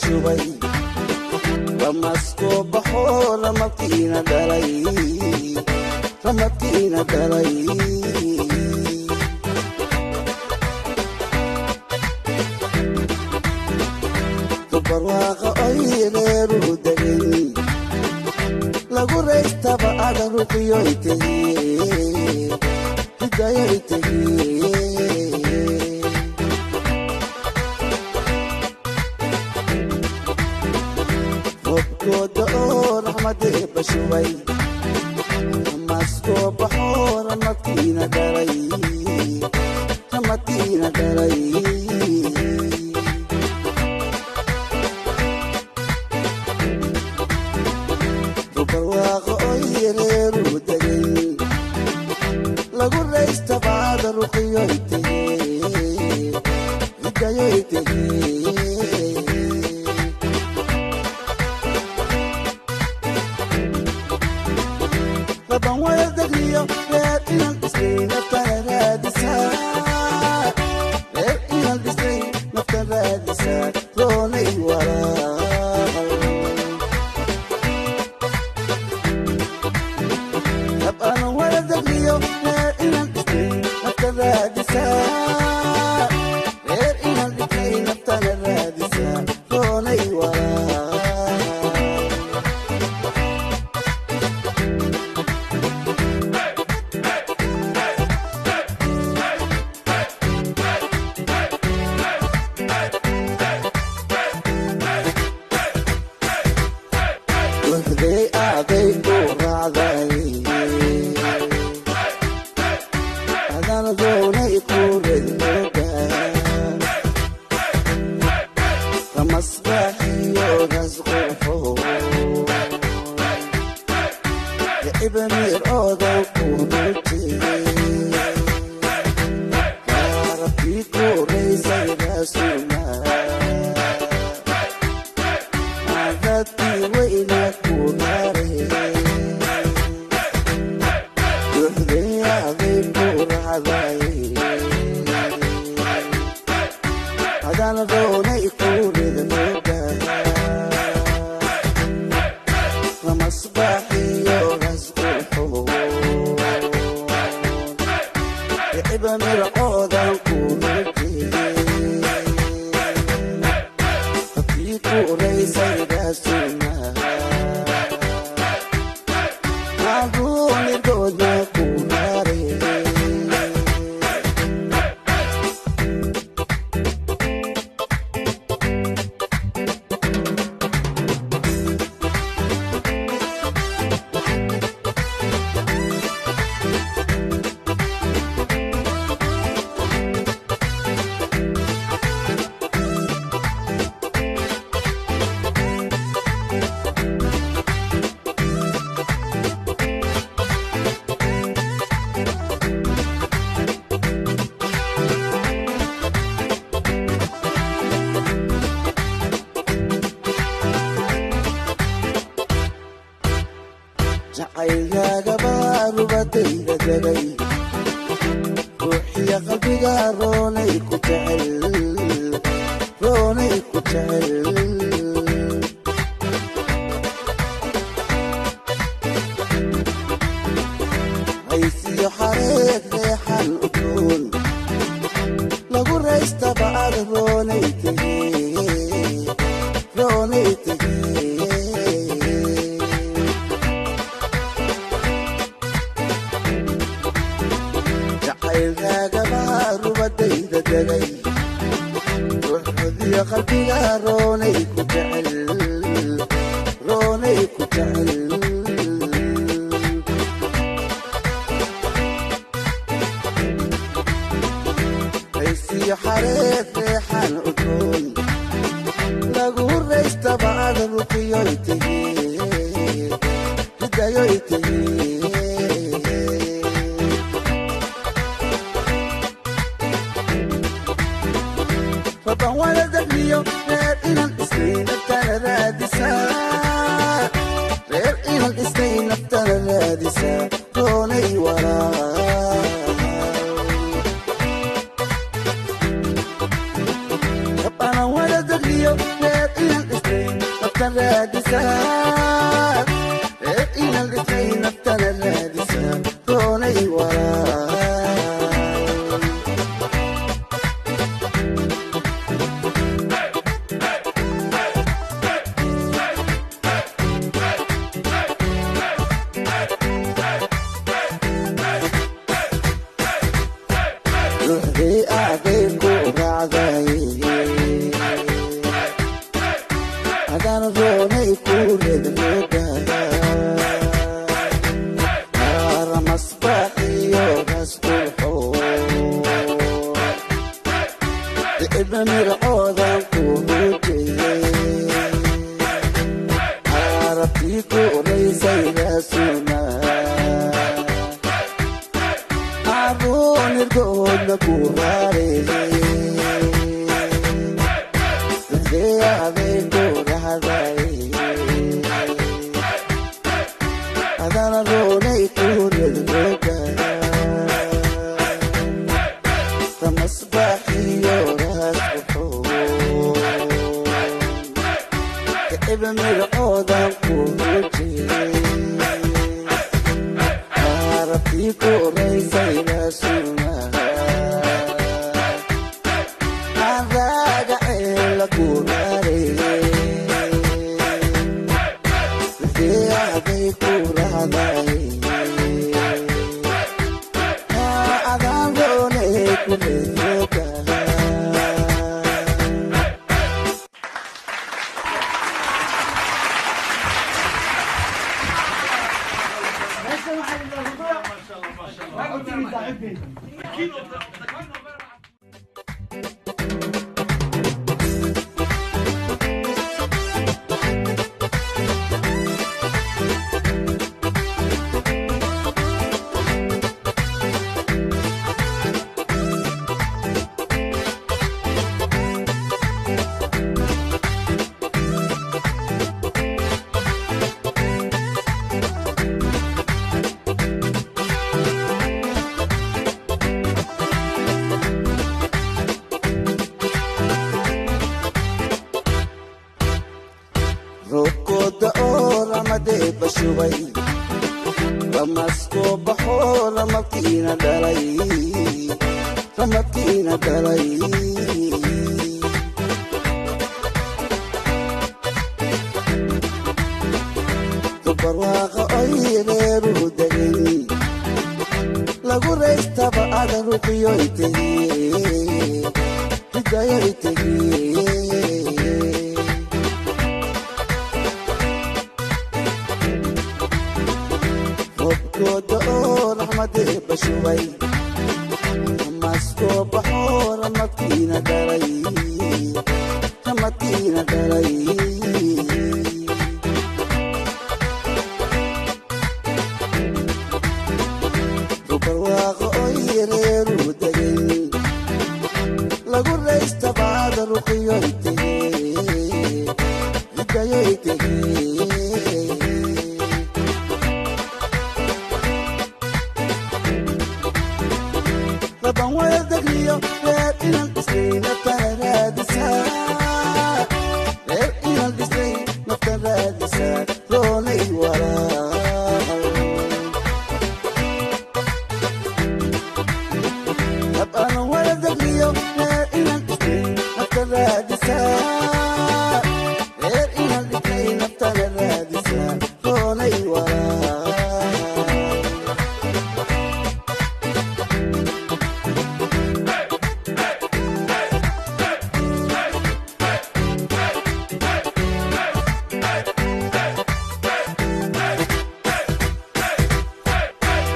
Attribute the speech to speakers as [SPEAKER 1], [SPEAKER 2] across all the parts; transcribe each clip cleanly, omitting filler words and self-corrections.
[SPEAKER 1] bashubay ramasko baxo ramadkiina dhalay barwaaqo ay reeru degay lagu reystaba ada ruqiyoy tahay hidayay tahay robkooda oo raxmade bashubay ramasko baxo ramadkiina dhalay barwaaqo ay reeru degay lagu reystaba ada ruqiyoy tahay hidayay tahay laban waya degniyo reer inan dhisnay naftan raadisaa roonay walaal laban waya degniyo reer inan dhisnay naftan raadisaa reer inan dhisnay naftan raadisaa roonay walaal aday u raacday adana doonay ku redooga ramasbaxiyo rasqurxo ibamir odow ku rujey rabbii ku reysay rasuulna adadii weyna ku adana doonay ku redooga ramasbaxiyo rasqurxo ibamir odow ku rujey rabbii ku reysay rasuulna aduunigoodna ku naare jacaylkaagaba rubatayda degay ruuxiya qalbiga roonay ku jecel haysiyo xareed reexan udgoon lagu reystaba ada roonay tahay jacaylkaagaba rubadayda degay ruuxdiyo qalbiga roonay ku jecel haysiyo xareed reexan udgoon lagu reystaba ada ruqiyoy tahay hidayoy tahay laban waya degniyo reer inan dhisnay naftana raadisaa roonay walaal labana waya degniyo reer inan ruuxdii aaday ku raacday adaan roonay ku redmooga ramasbaaxiyo rasqulxo ibna mircoodan ku hujeyey arabtii ku raysay raasuna aroonirgoodna ku raarey ruuxdii aaday ku raacday adaan roonay ku redmooga ramasbaaxiyo ibna mircoodan ku hujeyey arabtii ku raysay raasuna aragaceela ku raareyey ruuxdii aaday ku raacday adaan roonay ku redmooga roobkooda oo ramadee bashubay ramaskoo baxoo ramadkiina dhalay dubarwaaqa oy reeruhu degay lagu raystaba ada ruqiyoy tegiye hidayoy tegiye roobkooda oo raxmadee bashubay ramaskoo baxoo ramadkiina dhalay dubarwaaqa oy reeruhu degay lagu raystaba ada ruqiyoy tegiye hidayoy tegiye raban wada degniyo reer inan dhisnay naftana raadisaa reer inan dhisnay naftan raadisaa roonay walaal raban wada degniyo reer inan dhisnay naftan raadisaa reer inan dhisnay naftana raadisaa roonay walaal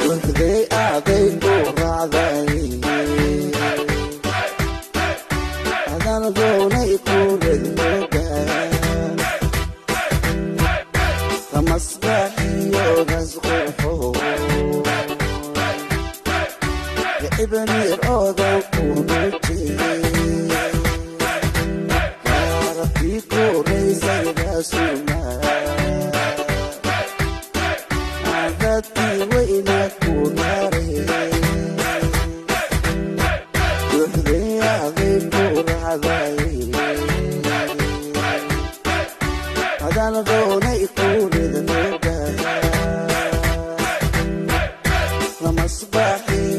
[SPEAKER 1] ruuxdii aaday ku raacday adaan roonay ku redmooga ramasbaaxiyo rasqulxo ibna mircoodan ku hujeyey arabtii ku raysay raasuna adadkii weyna ku raareyey ruuxdii aaday ku raacday adaan roonay ku redmooga ramasbaaxiyo